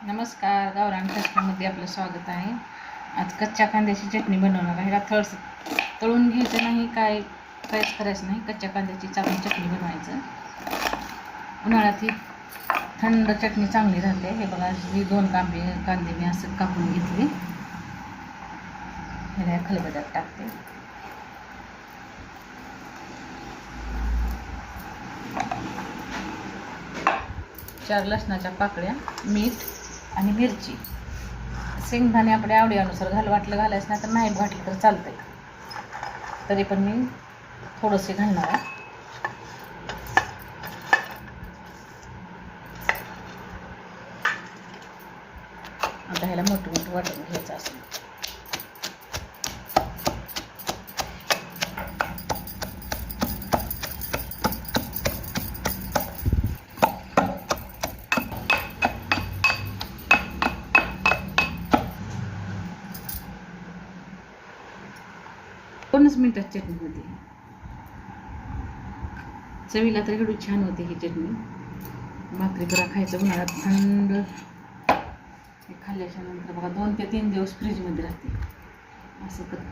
नमस्कार, गावरान कष्टामध्ये आपलं स्वागत आहे. आज कच्च्या कांद्याची चटणी बनवणार आहे. ह्याला तळून घ्यायचं नाही, काहीच करायचं नाही. कच्च्या कांद्याची चांगली चटणी बनवायचं. उन्हाळ्यात ही थंड चटणी चांगली राहते. हे बघा, ही 2 कांदे मी असं कापून घेतले. ह्याला खलबत्यात टाकते. चार लसणाच्या पाकळ्या, मीठ आणि मिरची. शेंगदाणे आपल्या आवडीनुसार वाटलं घालायचं नाही तर नाही घातलं तर चालतंय. तरी पण मी थोडंसे घालणार आहे. आता ह्याला मोठं वाटून घ्यायचं असं. दोनच मिनिटात चटणी होते. चवीला तर एवढी छान होते ही चटणी. भाकरी करा खायचं उन्हाळ्यात थंड. हे खाल्ल्याच्या नंतर बघा 2 ते 3 दिवस फ्रीजमध्ये राहते. असं कर.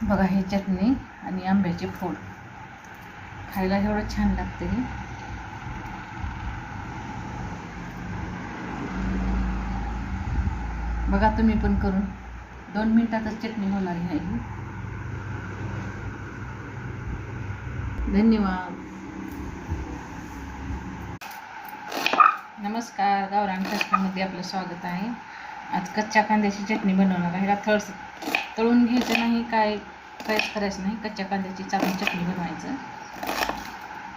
बघा ही चटणी आणि आंब्याची फोड खायला एवढं छान लागते. बघा तुम्ही पण करून. 2 मिनिटातच चटणी होणार आहे. धन्यवाद. नमस्कार, गावरान कष्टामध्ये आपलं स्वागत आहे. आज कच्च्या कांद्याची चटणी बनवणार आहे. ह्याला तळून घ्यायचं नाही, काहीच करायचं नाही. कच्च्या कांद्याची चांगली चटणी बनवायचं.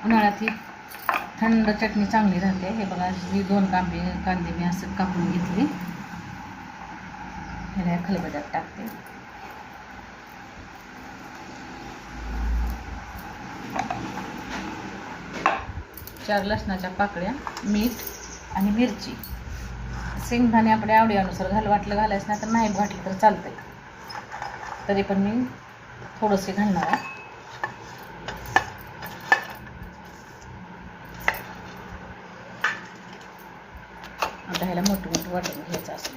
उन्हाळ्यात ही थंड चटणी चांगली राहते. हे बघा, ही 2 कांदे मी असं कापून घेतले. ह्याला खलबत्यात टाकते. चार लसणाच्या पाकळ्या, मीठ आणि मिरची. शेंगदाणे आपल्या आवडीनुसार वाटलं घालायचं नाही तर नाही घातलं तर चालतंय. तरी पण मी थोडंसे घालणार आहे. आता ह्याला मोठं वाटून घ्यायचं असं.